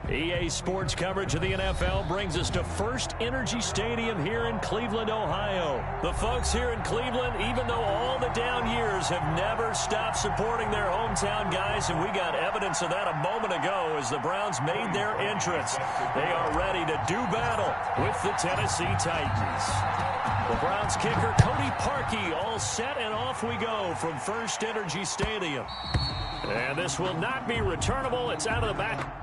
EA Sports coverage of the NFL brings us to First Energy Stadium here in Cleveland, Ohio. The folks here in Cleveland, even though all the down years, have never stopped supporting their hometown guys, and we got evidence of that a moment ago as the Browns made their entrance. They are ready to do battle with the Tennessee Titans. The Browns kicker, Cody Parkey, all set, and off we go from First Energy Stadium. And this will not be returnable. It's out of the back.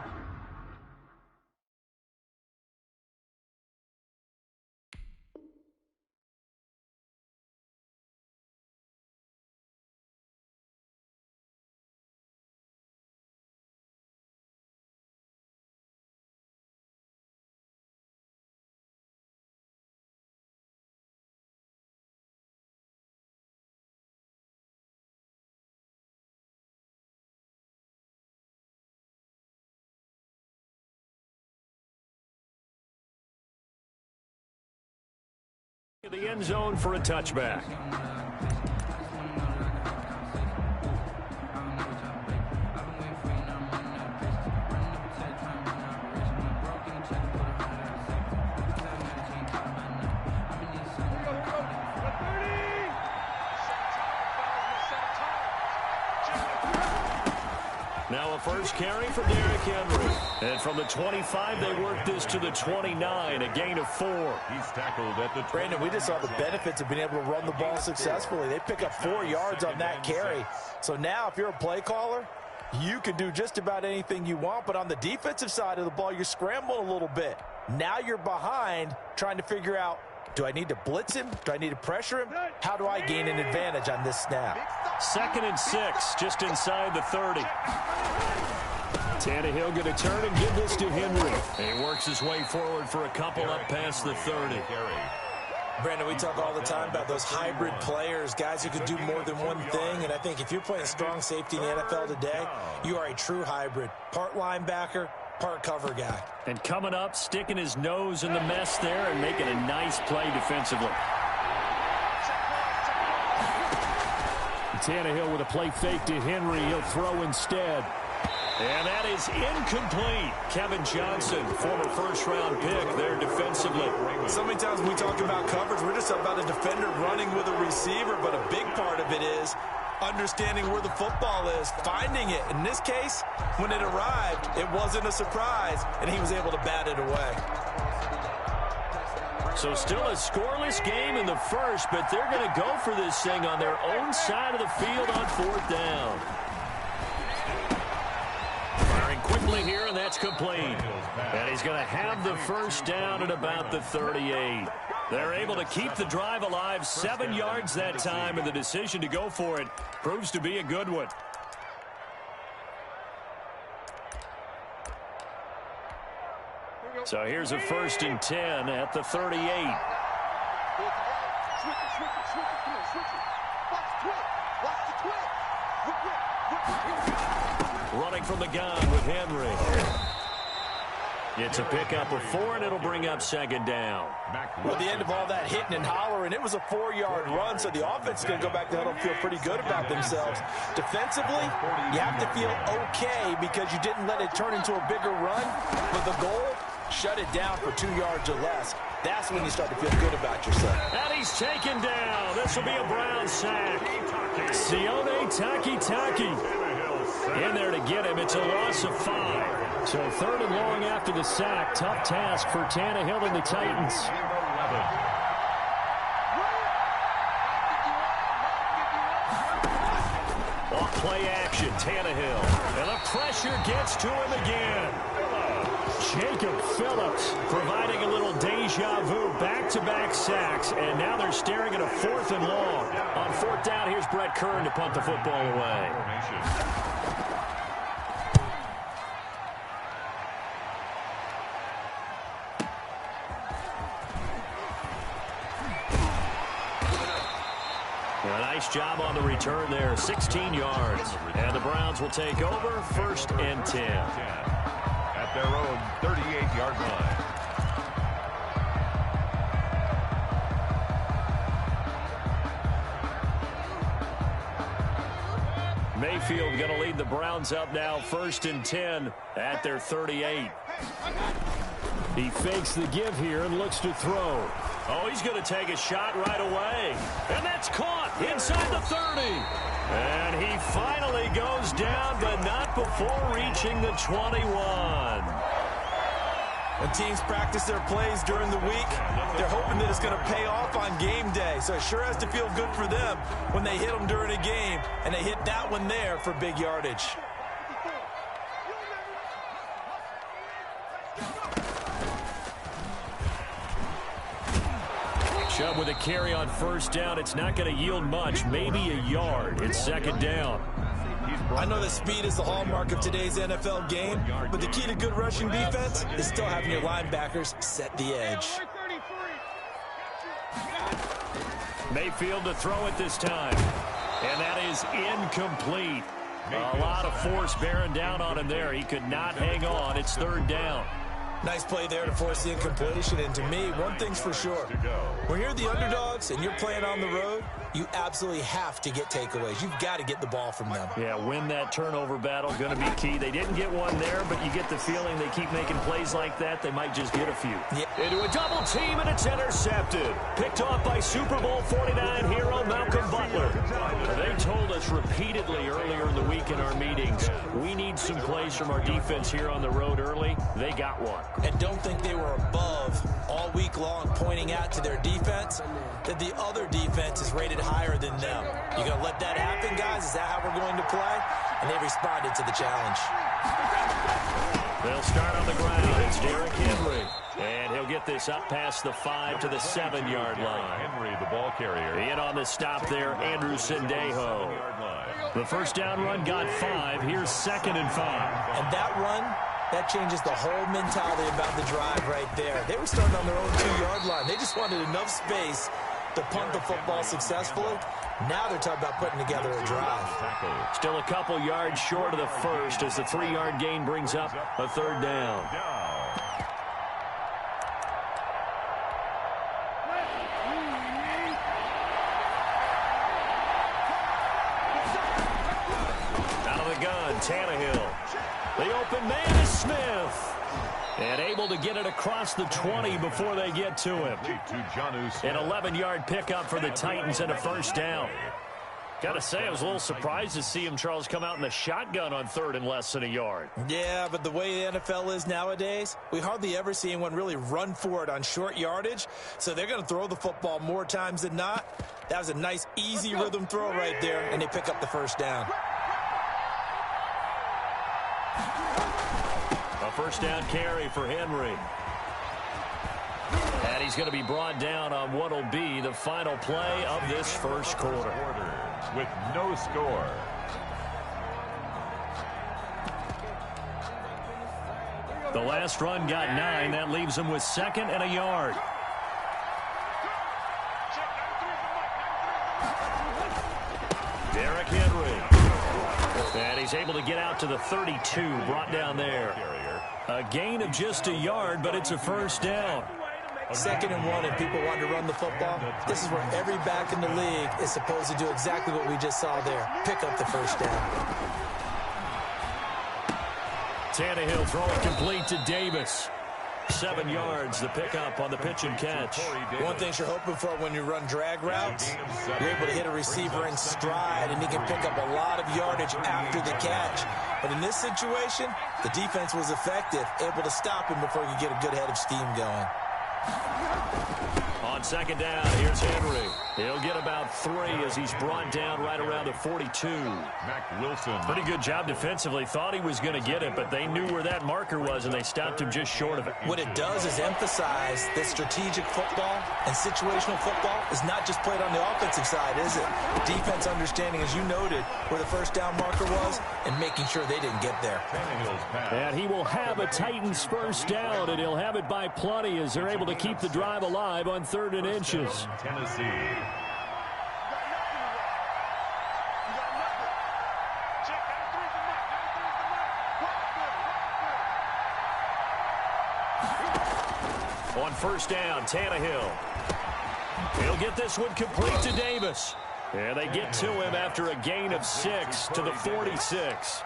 The end zone for a touchback. Now a first carry for Derrick Henry. And from the 25, they work this to the 29, a gain of 4. He's tackled at the... Brandon, we just saw the benefits of being able to run the ball successfully. They pick up 4 yards on that carry. So now if you're a play caller, you can do just about anything you want. But on the defensive side of the ball, you're scrambling a little bit. Now you're behind trying to figure out, do I need to blitz him? Do I need to pressure him? How do I gain an advantage on this snap? 2nd and 6, just inside the 30. Tannehill going to turn and give this to Henry. He works his way forward for a couple up past the 30. Brandon, we talk all the time about those hybrid players, guys who can do more than one thing. And I think if you're playing strong safety in the NFL today, you are a true hybrid. Part linebacker, part cover guy. And coming up, sticking his nose in the mess there and making a nice play defensively. Tannehill with a play fake to Henry. He'll throw instead. And that is incomplete. Kevin Johnson, former first-round pick there defensively. So many times when we talk about coverage, we're just about a defender running with a receiver, but a big part of it is understanding where the football is, finding it. In this case, when it arrived, it wasn't a surprise, and he was able to bat it away. So still a scoreless game in the first, but they're going to go for this thing on their own side of the field on 4th down. Firing quickly here, and that's complete. And he's going to have the first down at about the 38. They're able to keep the drive alive, 7 yards that time, and the decision to go for it proves to be a good one. So here's a 1st and 10 at the 38. Running from the gun with Henry. It's a pickup of 4, and it'll bring up 2nd down. Well, the end of all that hitting and hollering, it was a 4-yard run, so the offense is going to go back to huddle and feel pretty good about themselves. Defensively, you have to feel okay because you didn't let it turn into a bigger run, but the goal, shut it down for 2 yards or less. That's when you start to feel good about yourself. And he's taken down. This will be a Brown sack. Sione Takitaki in there to get him. It's a loss of 5. So 3rd and long after the sack. Tough task for Tannehill and the Titans. Off play action, Tannehill. And the pressure gets to him again. Jacob Phillips providing a little deja vu, back-to-back sacks, and now they're staring at a 4th and long. On 4th down, here's Brett Kern to punt the football away. A nice job on the return there, 16 yards. And the Browns will take over, 1st and 10. At their own 38-yard line. Mayfield going to lead the Browns up now, 1st and 10 at their 38. He fakes the give here and looks to throw. Oh, he's going to take a shot right away. And that's caught inside the 30. And he finally goes down, but not before reaching the 21. When teams practice their plays during the week, they're hoping that it's going to pay off on game day. So it sure has to feel good for them when they hit them during a game, and they hit that one there for big yardage. Chubb with a carry on first down. It's not going to yield much, maybe a yard. It's second down. I know that speed is the hallmark of today's NFL game, but the key to good rushing defense is still having your linebackers set the edge. Mayfield to throw it this time. And that is incomplete. A lot of force bearing down on him there. He could not hang on. It's third down. Nice play there to force the incompletion. And to me, one thing's for sure. When you're the underdogs and you're playing on the road, you absolutely have to get takeaways. You've got to get the ball from them. Yeah, win that turnover battle, going to be key. They didn't get one there, but you get the feeling they keep making plays like that, they might just get a few. Yeah. Into a double team, and it's intercepted. Picked off by Super Bowl 49 hero Malcolm Butler. They told us repeatedly earlier in the week in our meetings, we need some plays from our defense here on the road early. They got one. And don't think they were above all week long, pointing out to their defense that the other defense is rated higher than them. You going to let that happen, guys? Is that how we're going to play? And they responded to the challenge. They'll start on the ground. It's Derrick Henry. And he'll get this up past the 5 to the 7-yard line. Henry, the ball carrier. In on the stop there, Andrew Sendejo. The first down run got 5. Here's 2nd and 5. And that run, that changes the whole mentality about the drive right there. They were starting on their own 2-yard line. They just wanted enough space to punt the football successfully. Now they're talking about putting together a drive. Still a couple yards short of the first as the 3-yard gain brings up a third down. Out of the gun, Tannehill. The open man is Smith. And able to get it across the 20 before they get to him. An 11-yard pickup for the Titans and a first down. Got to say, I was a little surprised to see him, Charles, come out in the shotgun on third and less than a yard. Yeah, but the way the NFL is nowadays, we hardly ever see anyone really run for it on short yardage. So they're going to throw the football more times than not. That was a nice, easy rhythm throw right there, and they pick up the first down. A first down carry for Henry. And he's going to be brought down on what will be the final play of this first quarter. With no score. The last run got 9. That leaves him with 2nd and a yard. Derrick Henry. And he's able to get out to the 32, brought down there. A gain of just a yard, but it's a first down. 2nd and 1, and people want to run the football. This is where every back in the league is supposed to do exactly what we just saw there. Pick up the first down. Tannehill throwing complete to Davis. 7 yards, the pickup on the pitch and catch. One thing you're hoping for when you run drag routes, you're able to hit a receiver in stride, and he can pick up a lot of yardage after the catch. But in this situation, the defense was effective, able to stop him before he could get a good head of steam going. On second down, here's Henry. He'll get about 3 as he's brought down right around the 42. Mac Wilson. Pretty good job defensively. Thought he was going to get it, but they knew where that marker was, and they stopped him just short of it. What it does is emphasize that strategic football and situational football is not just played on the offensive side, is it? Defense understanding, as you noted, where the first down marker was and making sure they didn't get there. And he will have a Titans first down, and he'll have it by plenty as they're able to keep the drive alive on 3rd and inches. Tennessee. On first down, Tannehill. He'll get this one complete to Davis. And they get to him after a gain of 6 to the 46.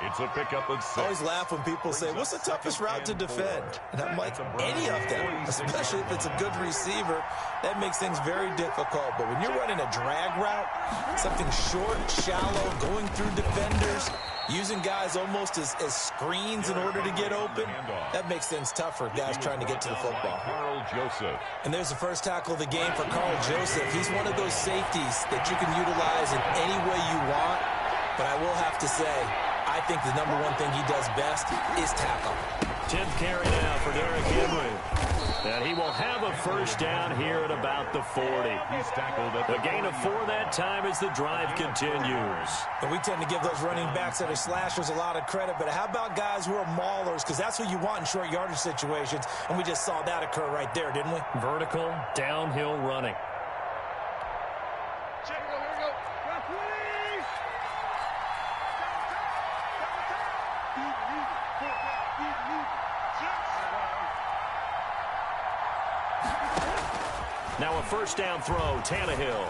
It's a pickup of 6. I always laugh when people say, what's the toughest route to defend? And I'm like, any of them, especially if it's a good receiver. That makes things very difficult. But when you're running a drag route, something short, shallow, going through defenders, using guys almost as screens in order to get open, that makes things tough for guys trying to get to the football. Carl Joseph. And there's the first tackle of the game for Carl Joseph. He's one of those safeties that you can utilize in any way you want. But I will have to say, I think the number one thing he does best is tackle. 10th carry now for Derrick Henry. And he will have a first down here at about the 40. He's tackled at A gain of 4 that time as the drive continues. And we tend to give those running backs that are slashers a lot of credit, but how about guys who are maulers? Because that's what you want in short yardage situations, and we just saw that occur right there, didn't we? Vertical, downhill running. Now a first down throw, Tannehill.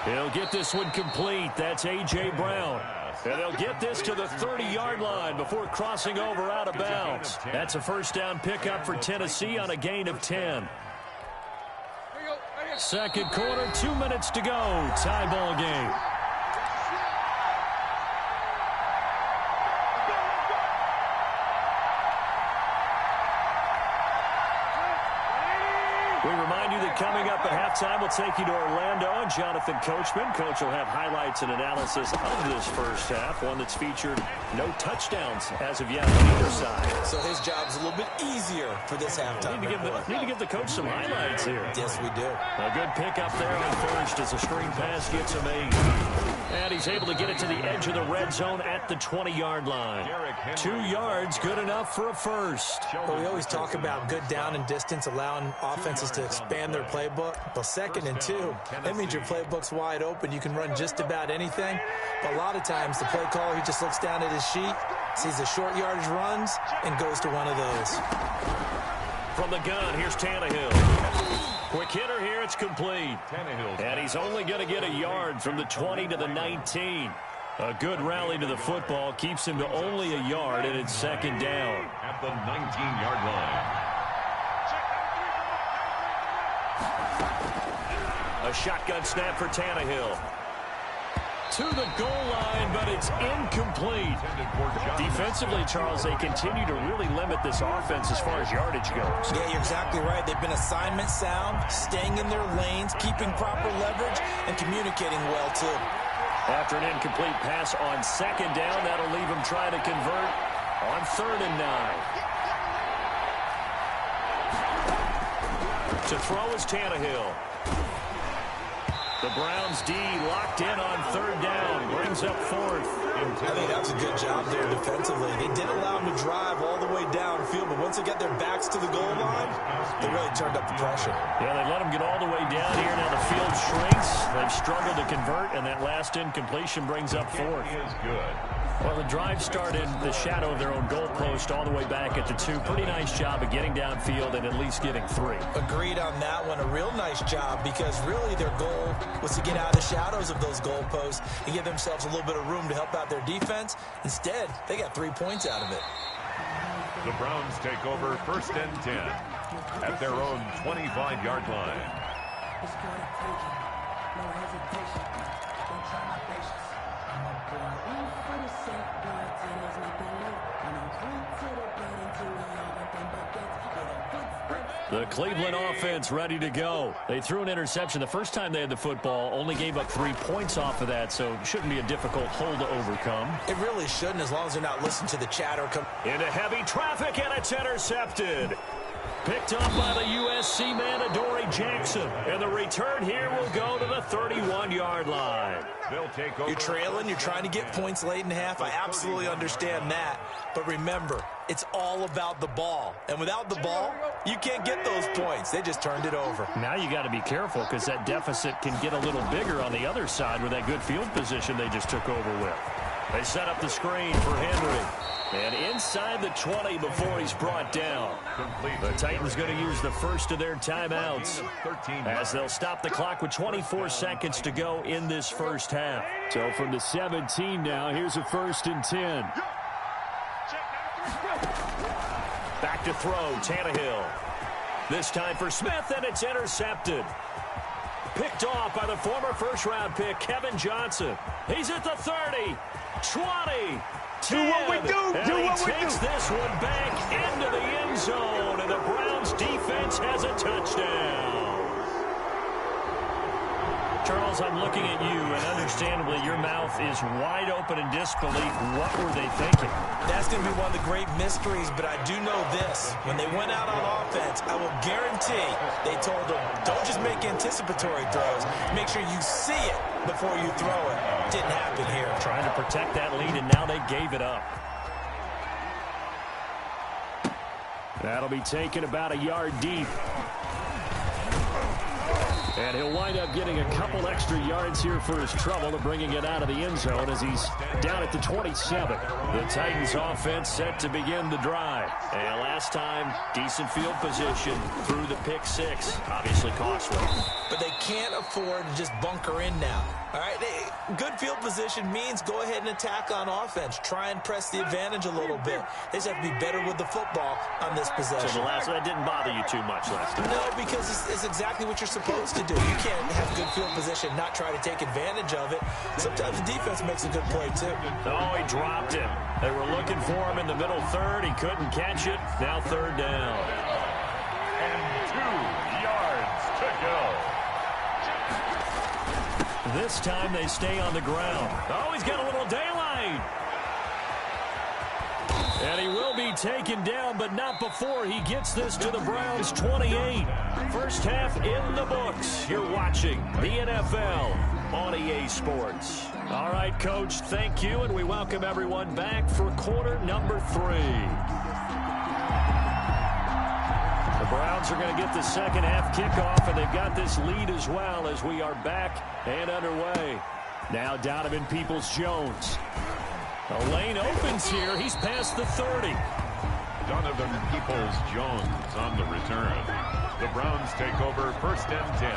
He'll get this one complete. That's A.J. Brown. And they'll get this to the 30-yard line before crossing over out of bounds. That's a first down pickup for Tennessee on a gain of 10. Second quarter, 2 minutes to go. Tie ball game. We remind you that coming up at halftime, we'll take you to Orlando and Jonathan Coachman. Coach will have highlights and analysis of this first half, one that's featured no touchdowns as of yet on either side. So his job's a little bit easier for this halftime. Need to give the coach some highlights here. Yes, we do. A good pickup there on first as a screen pass gets him 8. And he's able to get it to the edge of the red zone at the 20-yard line. 2 yards, good enough for a first. Well, we always talk about good down and distance, allowing offenses to expand their playbook. Well, 2nd and 2, that means your playbook's wide open. You can run just about anything. But a lot of times, the play caller, he just looks down at his sheet, sees the short yardage runs, and goes to one of those. From the gun, here's Tannehill. Quick hitter here, it's complete. And he's only going to get a yard from the 20 to the 19. A good rally to the football keeps him to only a yard, and it's second down. At the 19-yard line. A shotgun snap for Tannehill. To the goal line, but it's incomplete. Defensively, Charles, they continue to really limit this offense as far as yardage goes. Yeah, you're exactly right. They've been assignment sound, staying in their lanes, keeping proper leverage, and communicating well, too. After an incomplete pass on second down, that'll leave him trying to convert on 3rd and 9. To throw is Tannehill. The Browns D locked in on 3rd down, brings up 4th. I think that's a good job there defensively. They did allow them to drive all the way downfield, but once they got their backs to the goal line, they really turned up the pressure. Yeah, they let them get all the way down here. Now the field shrinks. They've struggled to convert, and that last incompletion brings up 4th. Is good. Well, the drive started the shadow of their own goalpost all the way back at the 2. Pretty nice job of getting downfield and at least getting 3. Agreed on that one. A real nice job because really their goal was to get out of the shadows of those goalposts and give themselves a little bit of room to help out their defense. Instead, they got 3 points out of it. The Browns take over 1st and 10 at their own 25-yard line. The Cleveland offense ready to go. They threw an interception the first time they had the football, only gave up 3 points off of that, so shouldn't be a difficult hole to overcome. It really shouldn't, as long as they're not listening to the chatter. Into heavy traffic, and it's intercepted. Picked up by the USC man, Adoree Jackson. And the return here will go to the 31-yard line. They'll take over. You're trailing. You're trying to get points late in the half. I absolutely understand that. But remember, it's all about the ball. And without the ball, you can't get those points. They just turned it over. Now you got to be careful because that deficit can get a little bigger on the other side with that good field position they just took over with. They set up the screen for Henry. And inside the 20 before he's brought down. The Titans going to use the first of their timeouts as they'll stop the clock with 24 seconds to go in this first half. So from the 17 now, here's a 1st and 10. Back to throw, Tannehill. This time for Smith, and it's intercepted. Picked off by the former first-round pick, Kevin Johnson. He's at the 30, 20, 10. Do what we do. Do what we do. Takes this one back into the end zone, and the Browns defense has a touchdown. Charles, I'm looking at you, and understandably, your mouth is wide open in disbelief. What were they thinking? That's going to be one of the great mysteries, but I do know this. When they went out on offense, I will guarantee they told them, don't just make anticipatory throws. Make sure you see it before you throw it. Didn't happen here. Trying to protect that lead, and now they gave it up. That'll be taken about a yard deep. And he'll wind up getting a couple extra yards here for his trouble to bringing it out of the end zone as he's down at the 27. The Titans offense set to begin the drive. And last time, decent field position through the pick six. Obviously costly. But they can't afford to just bunker in now. All right, good field position means go ahead and attack on offense. Try and press the advantage a little bit. They just have to be better with the football on this possession. So the last one didn't bother you too much last time? No, because it's exactly what you're supposed to do. You can't have good field position, not try to take advantage of it. Sometimes the defense makes a good play, too. Oh, he dropped it. They were looking for him in the middle third. He couldn't catch it. Now 3rd down. And 2 yards to go. This time they stay on the ground. Oh, he's got a little daylight. And he will be taken down, but not before he gets this to the Browns' 28. First half in the books. You're watching the NFL on EA Sports. All right, Coach, thank you, and we welcome everyone back for quarter number 3. The Browns are going to get the second half kickoff, and they've got this lead as well as we are back and underway. Now Donovan Peoples-Jones. The lane opens here. He's past the 30. Donovan Peoples-Jones on the return. The Browns take over 1st and 10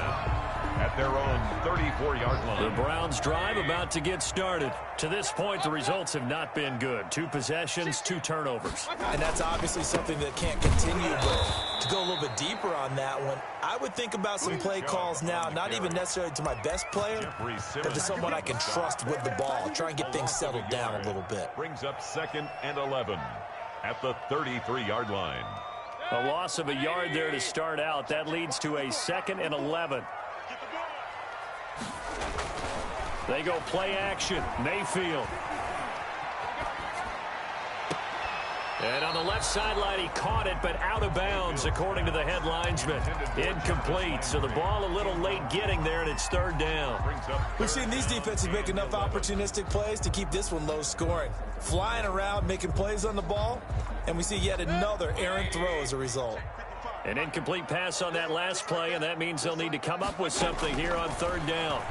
at their own 34-yard line. The Browns drive about to get started. To this point, the results have not been good. 2 possessions, 2 turnovers. And that's obviously something that can't continue, but to go a little bit deeper on that one, I would think about some play calls now, not even necessarily to my best player, but to someone I can trust with the ball. Try and get things settled down a little bit. Brings up 2nd and 11 at the 33-yard line. A loss of a yard there to start out. That leads to a 2nd and 11. They go play action. Mayfield. And on the left sideline, he caught it, but out of bounds, according to the head linesman. Incomplete. So the ball a little late getting there, and it's 3rd down. We've seen these defenses make enough opportunistic plays to keep this one low scoring. Flying around, making plays on the ball, and we see yet another errant throw as a result. An incomplete pass on that last play, and that means they'll need to come up with something here on 3rd down.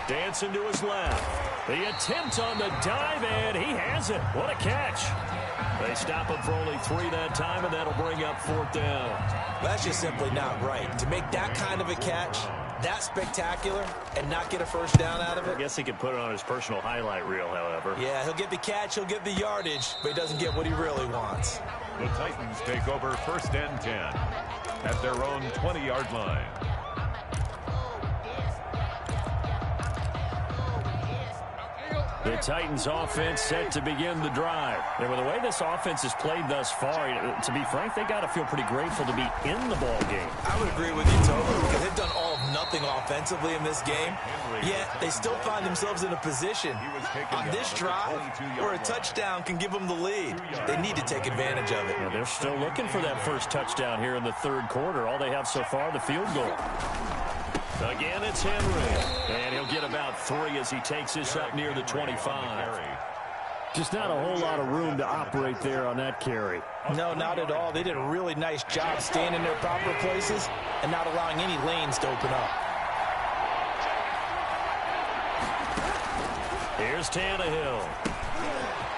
Dancing to his left. The attempt on the dive, and he has it. What a catch. They stop him for only 3 that time, and that'll bring up 4th down. That's just simply not right. To make that kind of a catch, that spectacular, and not get a first down out of it. I guess he could put it on his personal highlight reel, however. Yeah, he'll get the catch, he'll get the yardage, but he doesn't get what he really wants. The Titans take over 1st and 10 at their own 20-yard line. The Titans offense set to begin the drive. And with the way this offense has played thus far, to be frank, they got to feel pretty grateful to be in the ball game. I would agree with you totally, because they've done all of nothing offensively in this game. Yet they still find themselves in a position on this drive where a touchdown can give them the lead. They need to take advantage of it. Yeah, they're still looking for that first touchdown here in the 3rd quarter. All they have so far, the field goal. Again, it's Henry. And he'll get about 3 as he takes this up near the 25. Just not a whole lot of room to operate there on that carry. No, not at all. They did a really nice job staying in their proper places and not allowing any lanes to open up. Here's Tannehill.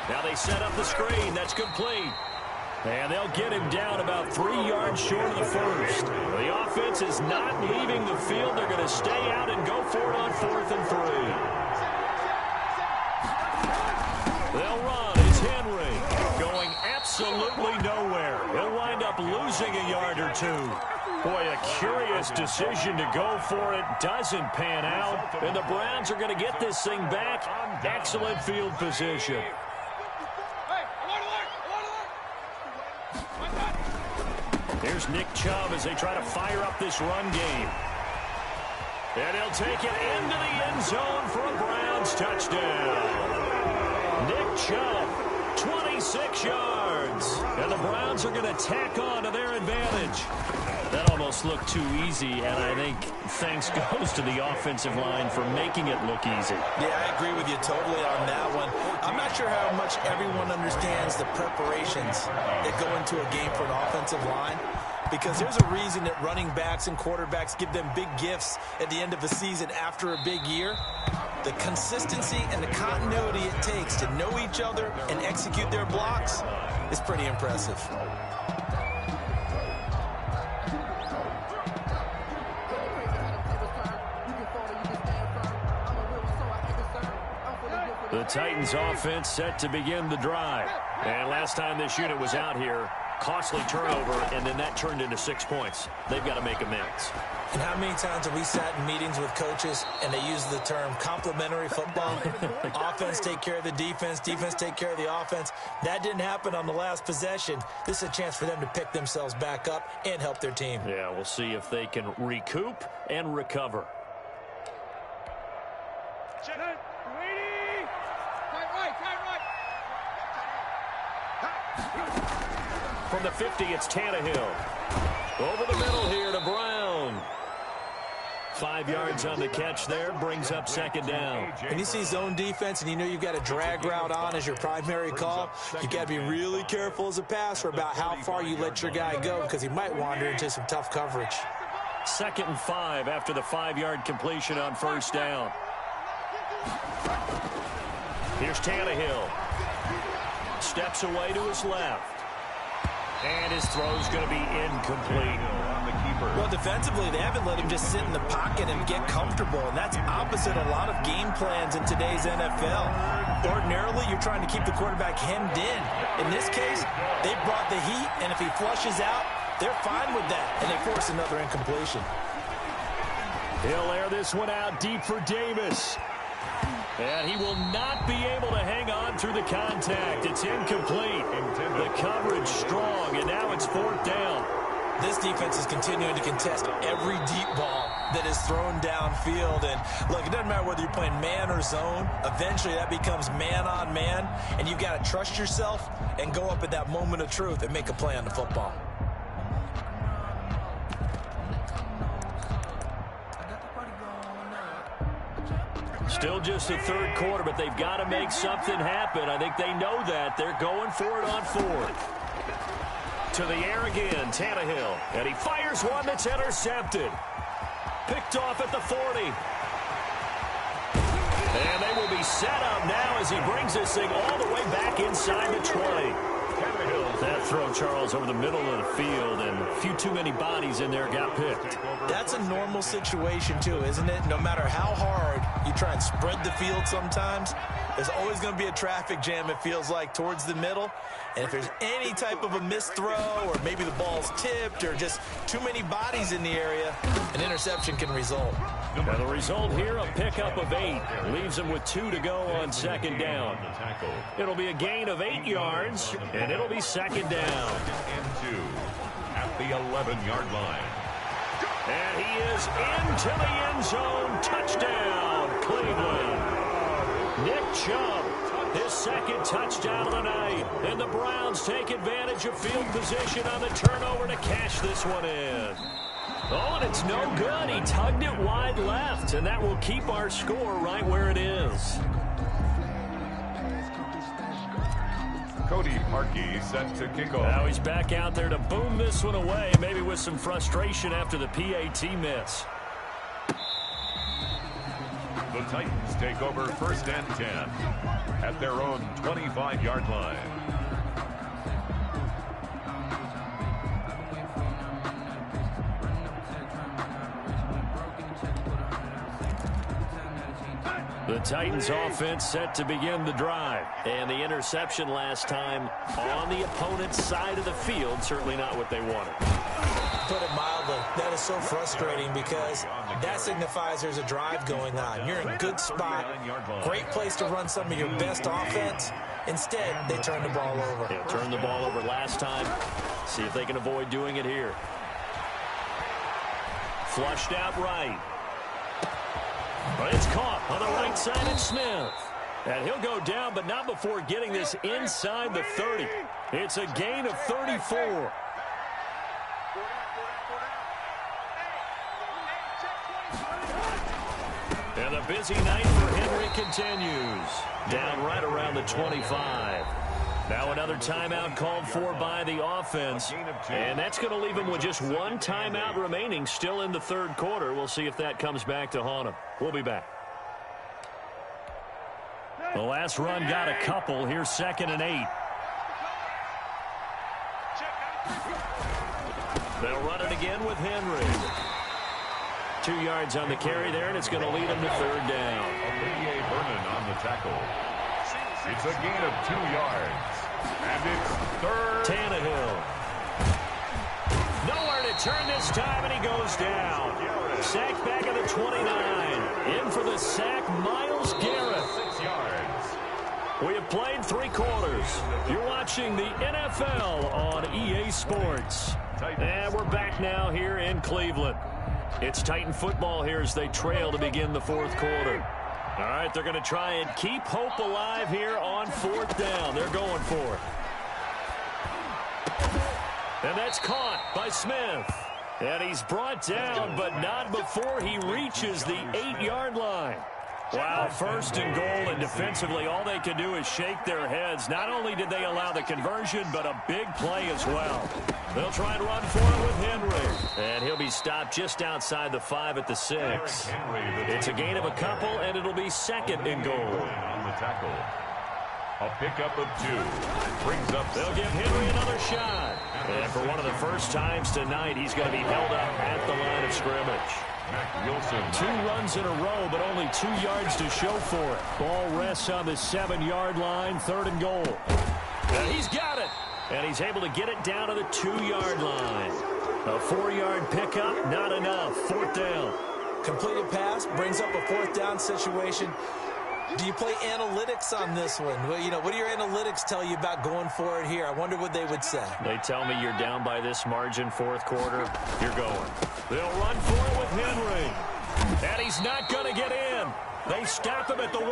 Now they set up the screen. That's complete. And they'll get him down about 3 yards short of the first. The offense is not leaving the field. They're going to stay out and go for it on 4th and 3. They'll run. It's Henry going absolutely nowhere. He'll wind up losing a yard or 2. Boy, a curious decision to go for it. Doesn't pan out. And the Browns are going to get this thing back. Excellent field position. Here's Nick Chubb as they try to fire up this run game. And he'll take it into the end zone for a Browns touchdown. Nick Chubb, 26 yards. And the Browns are going to tack on to their advantage. That almost looked too easy, and I think thanks goes to the offensive line for making it look easy. Yeah, I agree with you totally on that one. I'm not sure how much everyone understands the preparations that go into a game for an offensive line, because there's a reason that running backs and quarterbacks give them big gifts at the end of the season after a big year. The consistency and the continuity it takes to know each other and execute their blocks is pretty impressive. The Titans offense set to begin the drive. And last time this unit was out here, costly turnover, and then that turned into 6 points. They've got to make amends. And how many times have we sat in meetings with coaches and they use the term complementary football? Offense take care of the defense, defense take care of the offense. That didn't happen on the last possession. This is a chance for them to pick themselves back up and help their team. Yeah, we'll see if they can recoup and recover. From the 50, it's Tannehill. Over the middle here to Brown. 5 yards on the catch there, brings up 2nd down. When you see zone defense and you know you've got a drag route on as your primary call, you've got to be really careful as a passer about how far you let your guy go, because he might wander into some tough coverage. 2nd and 5 after the 5-yard completion on 1st down. Here's Tannehill. Steps away to his left. And his throw's going to be incomplete. Well, defensively, they haven't let him just sit in the pocket and get comfortable, and that's opposite a lot of game plans in today's NFL. Ordinarily, you're trying to keep the quarterback hemmed in. In this case, they brought the heat, and if he flushes out, they're fine with that, and they force another incompletion. He'll air this one out deep for Davis. And he will not be able to hang on through the contact. It's incomplete. The coverage strong, and now it's 4th down. This defense is continuing to contest every deep ball that is thrown downfield. And, look, it doesn't matter whether you're playing man or zone. Eventually, that becomes man-on-man, and you've got to trust yourself and go up at that moment of truth and make a play on the football. Still just the 3rd quarter, but they've got to make something happen. I think they know that. They're going for it on 4th. To the air again, Tannehill. And he fires one that's intercepted. Picked off at the 40. And they will be set up now as he brings this thing all the way back inside the 20. That throw, Charles, over the middle of the field, and a few too many bodies in there got picked. That's a normal situation, too, isn't it? No matter how hard you try and spread the field sometimes, there's always going to be a traffic jam, it feels like, towards the middle. And if there's any type of a missed throw, or maybe the ball's tipped, or just too many bodies in the area, an interception can result. Now the result here, a pickup of 8. Leaves them with 2 to go on 2nd down. It'll be a gain of 8 yards, and it'll be 2nd down. And 2 at the 11-yard line. And he is into the end zone. Touchdown, Cleveland. Nick Chubb, his 2nd touchdown of the night. And the Browns take advantage of field position on the turnover to cash this one in. Oh, and it's no good. He tugged it wide left, and that will keep our score right where it is. Cody Parkey set to kick off. Now he's back out there to boom this one away, maybe with some frustration after the PAT miss. The Titans take over 1st and 10 at their own 25-yard line. The Titans offense set to begin the drive. And the interception last time on the opponent's side of the field, certainly not what they wanted. Put it mildly, that is so frustrating because that signifies there's a drive going on. You're in a good spot, great place to run some of your best offense. Instead, they turn the ball over. Yeah, turned the ball over last time. See if they can avoid doing it here. Flushed out right. But it's caught on the right side of Smith. And he'll go down, but not before getting this inside the 30. It's a gain of 34. And the busy night for Henry continues. Down right around the 25. Now another timeout called for by the offense. And that's going to leave him with just one timeout remaining still in the third quarter. We'll see if that comes back to haunt him. We'll be back. The last run got a couple. Here's 2nd and 8. They'll run it again with Henry. 2 yards on the carry there, and it's going to lead him to 3rd down. Olivier Vernon on the tackle. It's a gain of 2 yards. And it's 3rd. Tannehill. Nowhere to turn this time, and he goes down. Sacked back at the 29. In for the sack, Myles Garrett. 6 yards. We have played 3 quarters. You're watching the NFL on EA Sports. And we're back now here in Cleveland. It's Titan football here as they trail to begin the 4th quarter. All right, they're going to try and keep hope alive here on 4th down. They're going for it. And that's caught by Smith. And he's brought down, but not before he reaches the 8-yard line. Wow, 1st and goal, and defensively all they can do is shake their heads. Not only did they allow the conversion, but a big play as well. They'll try and run for it with Henry. And he'll be stopped just outside the 5 at the 6. It's a gain of a couple, and it'll be 2nd and goal. On the tackle. A pickup of 2. Brings up. They'll give Henry another shot. And for one of the first times tonight, he's going to be held up at the line of scrimmage. Wilson. 2 runs in a row, but only 2 yards to show for it. Ball rests on the 7-yard line, 3rd and goal. And he's got it. And he's able to get it down to the 2-yard line. A 4-yard pickup, not enough. 4th down. Completed pass brings up a 4th down situation. Do you play analytics on this one? Well, you know, what do your analytics tell you about going for it here? I wonder what they would say. They tell me you're down by this margin, 4th quarter. You're going. They'll run for it with Henry. And he's not going to get in. They stop him at the 1.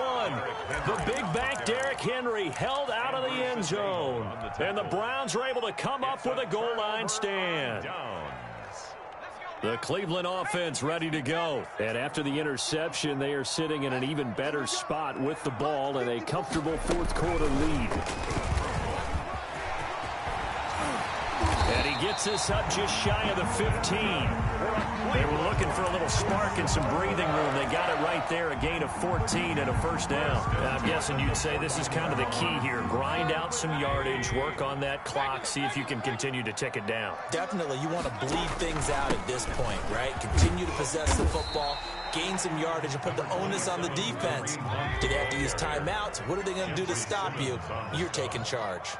The big back Derrick Henry held out of the end zone. And the Browns are able to come up with a goal line stand. The Cleveland offense ready to go. And after the interception, they are sitting in an even better spot with the ball and a comfortable 4th quarter lead. And he gets this up just shy of the 15. They were looking for a little spark and some breathing room. They got it right there, a gain of 14 and a 1st down. And I'm guessing you'd say this is kind of the key here. Grind out some yardage, work on that clock, see if you can continue to tick it down. Definitely, you want to bleed things out at this point, right? Continue to possess the football, gain some yardage, and put the onus on the defense. Do they have to use timeouts? What are they going to do to stop you? You're taking charge.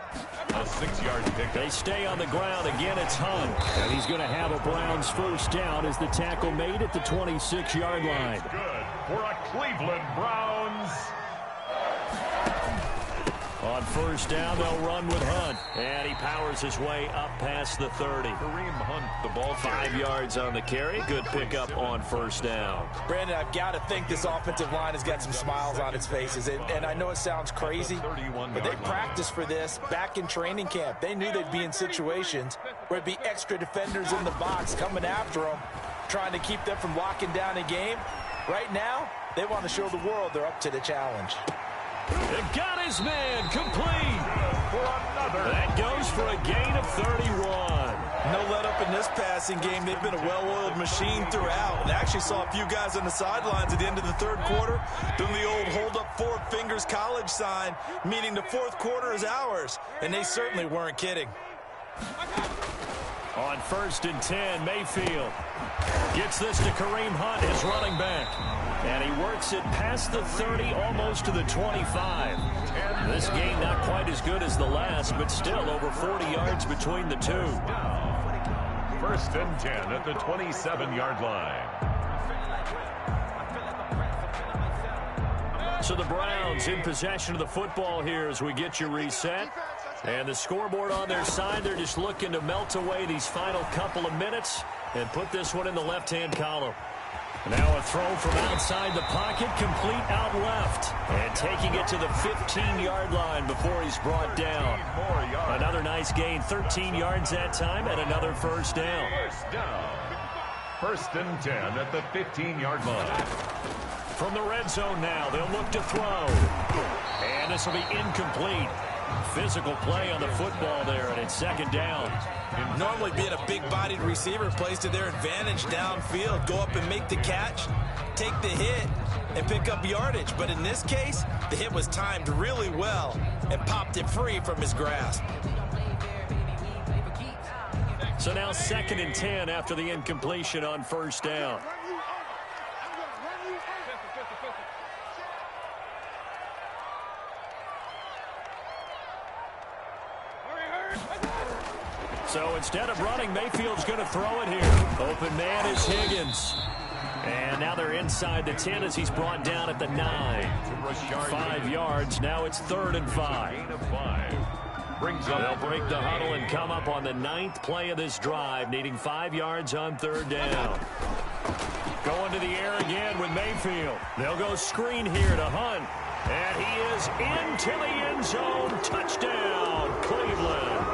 A 6-yard pick. They stay on the ground. Again, it's Hunt. And he's going to have a Browns 1st down as the tackle made at the 26-yard line. Good for a Cleveland Browns. On 1st down, they'll run with Hunt. And he powers his way up past the 30. Kareem Hunt, the ball 5 yards on the carry. Good pickup on 1st down. Brandon, I've got to think this offensive line has got some smiles on its faces. And I know it sounds crazy, but they practiced for this back in training camp. They knew they'd be in situations where it'd be extra defenders in the box coming after them, trying to keep them from locking down a game. Right now, they want to show the world they're up to the challenge. They've got his man complete. for another. That goes for a gain of 31. No let up in this passing game. They've been a well-oiled machine throughout. And actually saw a few guys on the sidelines at the end of the third quarter doing the old hold up 4 fingers college sign, meaning the fourth quarter is ours. And they certainly weren't kidding. On 1st and 10, Mayfield gets this to Kareem Hunt, his running back. And he works it past the 30, almost to the 25. This game not quite as good as the last, but still over 40 yards between the two. 1st and 10 at the 27-yard line. So the Browns in possession of the football here as we get you reset. And the scoreboard on their side, they're just looking to melt away these final couple of minutes and put this one in the left-hand column. Now a throw from outside the pocket, complete out left. And taking it to the 15-yard line before he's brought down. Another nice gain, 13 yards that time, and another first down. 1st and 10 at the 15-yard line. From the red zone now, they'll look to throw. And this will be incomplete. Physical play on the football there, and it's 2nd down. Normally being a big-bodied receiver plays to their advantage downfield. Go up and make the catch, take the hit, and pick up yardage. But in this case, the hit was timed really well and popped it free from his grasp. So now 2nd and 10 after the incompletion on 1st down. So instead of running, Mayfield's going to throw it here. Open man is Higgins. And now they're inside the 10 as he's brought down at the 9. 5 yards. Now it's 3rd and 5. They'll break the huddle and come up on the 9th play of this drive, needing 5 yards on 3rd down. Going to the air again with Mayfield. They'll go screen here to Hunt. And he is into the end zone. Touchdown, Cleveland.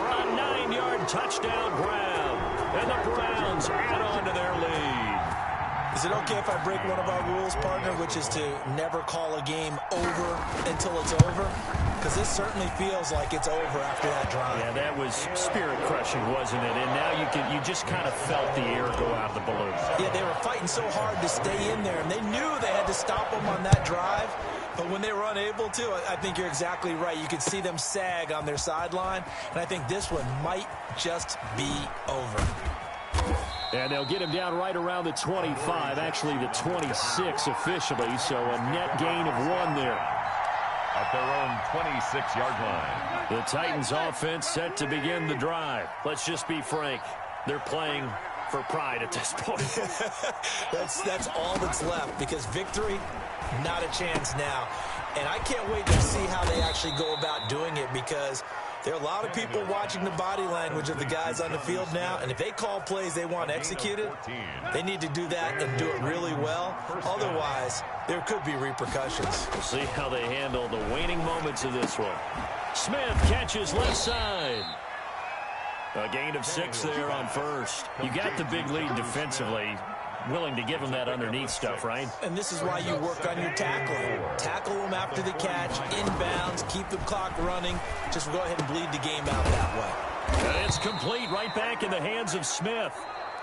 A 9-yard touchdown grab. And the Browns add on to their lead. Is it okay if I break one of our rules, partner, which is to never call a game over until it's over? Because this certainly feels like it's over after that drive. Yeah, that was spirit-crushing, wasn't it? And now you just kind of felt the air go out of the balloon. Yeah, they were fighting so hard to stay in there, and they knew they had to stop them on that drive. But when they were unable to, I think you're exactly right. You could see them sag on their sideline, and I think this one might just be over. And they'll get him down right around the 25, actually the 26 officially, so a net gain of 1 there. At their own 26-yard line. The Titans offense set to begin the drive. Let's just be frank. They're playing for pride at this point. That's all that's left, because victory, not a chance now. And I can't wait to see how they actually go about doing it, because there are a lot of people watching the body language of the guys on the field now, and if they call plays they want executed, they need to do that and do it really well. Otherwise, there could be repercussions. We'll see how they handle the waning moments of this one. Smith catches left side. A gain of 6 there on 1st. You got the big lead defensively. Willing to give them that underneath stuff, right? And this is why you work on your tackling. Tackle them after the catch, inbounds, keep the clock running. Just go ahead and bleed the game out that way. And it's complete right back in the hands of Smith.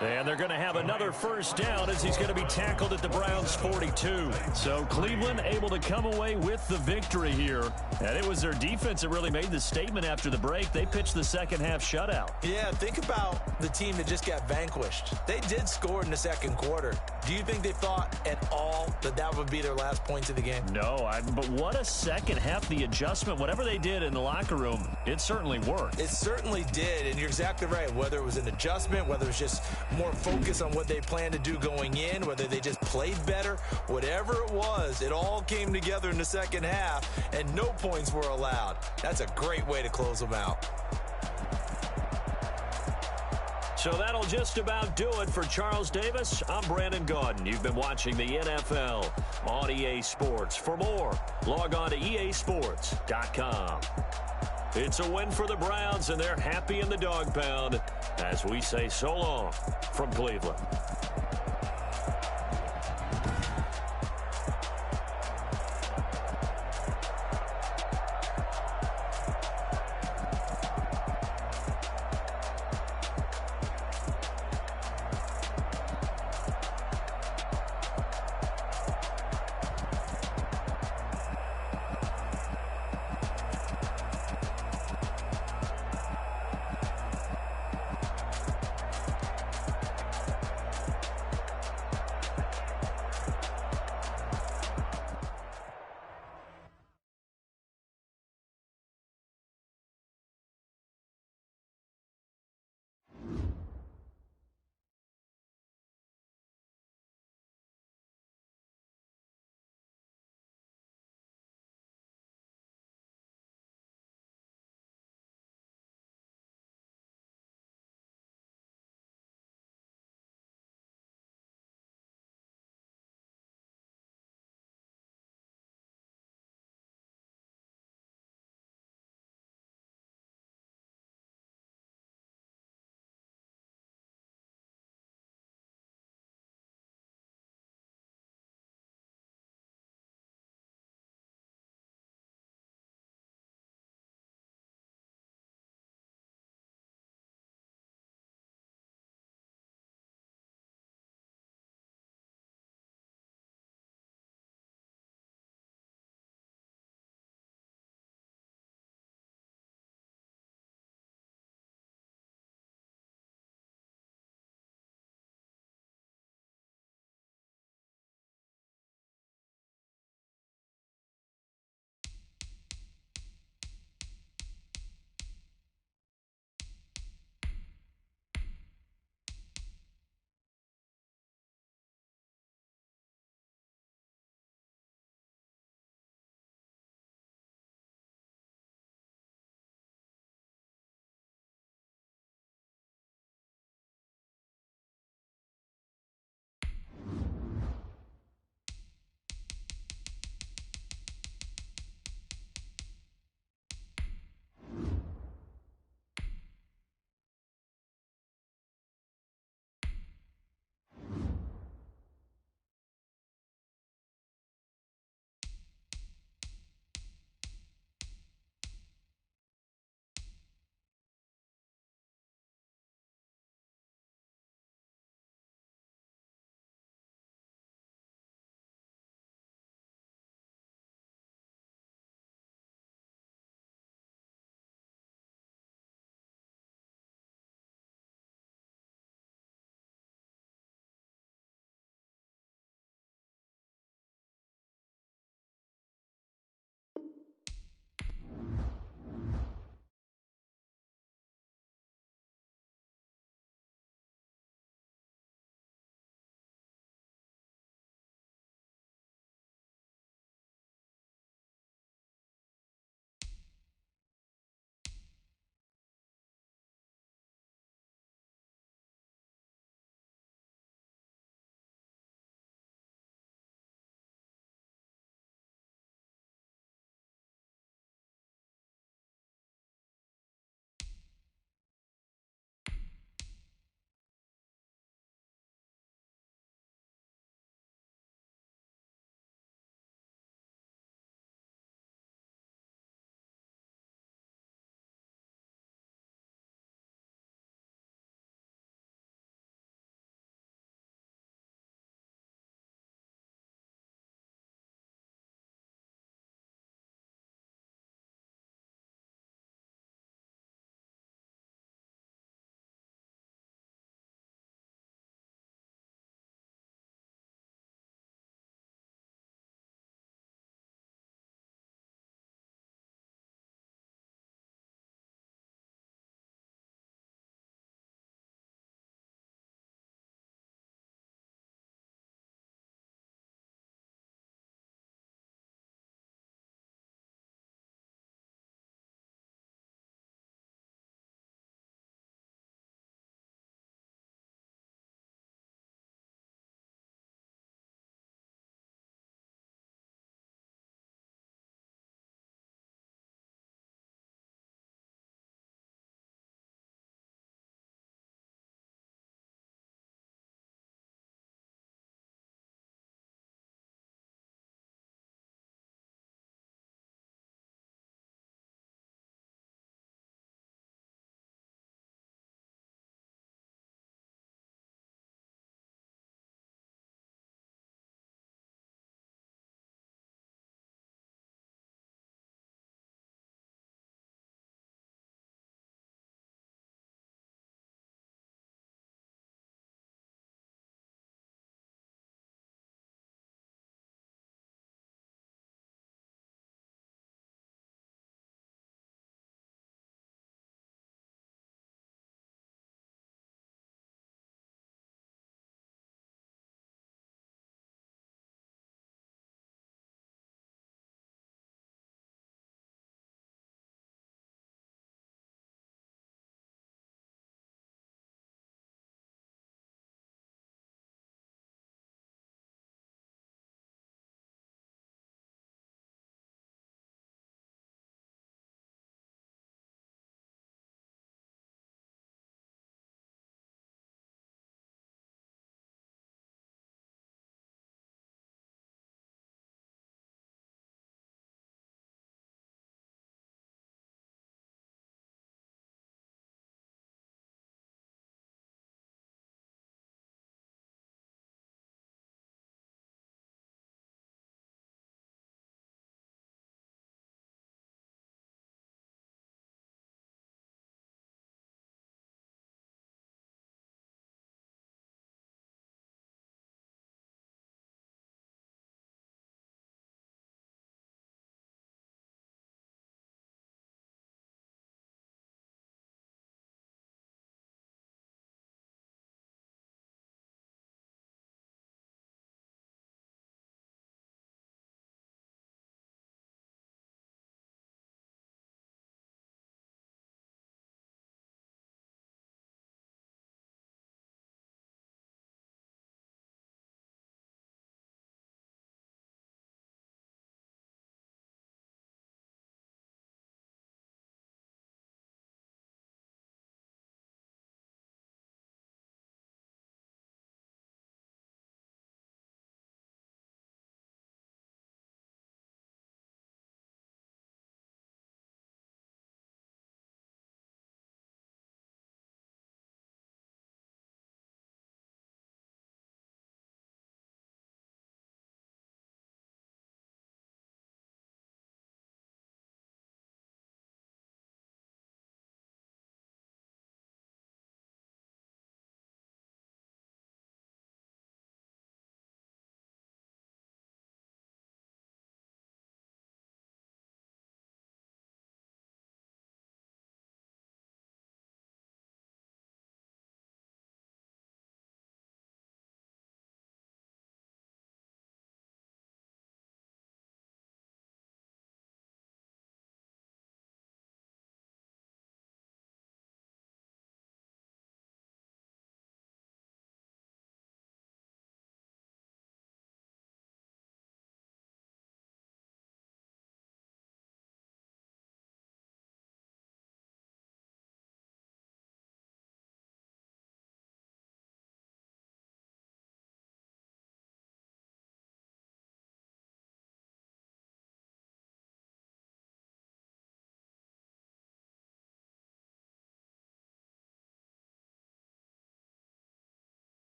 And they're going to have another first down as he's going to be tackled at the Browns' 42. So Cleveland able to come away with the victory here. And it was their defense that really made the statement after the break. They pitched the second half shutout. Yeah, think about the team that just got vanquished. They did score in the second quarter. Do you think they thought at all that that would be their last point of the game? No, but what a second half. The adjustment, whatever they did in the locker room, it certainly worked. It certainly did, and you're exactly right. Whether it was an adjustment, whether it was just more focus on what they planned to do going in, whether they just played better, whatever it was, it all came together in the second half, and no points were allowed. That's a great way to close them out. So that'll just about do it for Charles Davis. I'm Brandon Gaudin. You've been watching the NFL on EA Sports. For more, log on to easports.com. It's a win for the Browns, and they're happy in the dog pound as we say so long from Cleveland.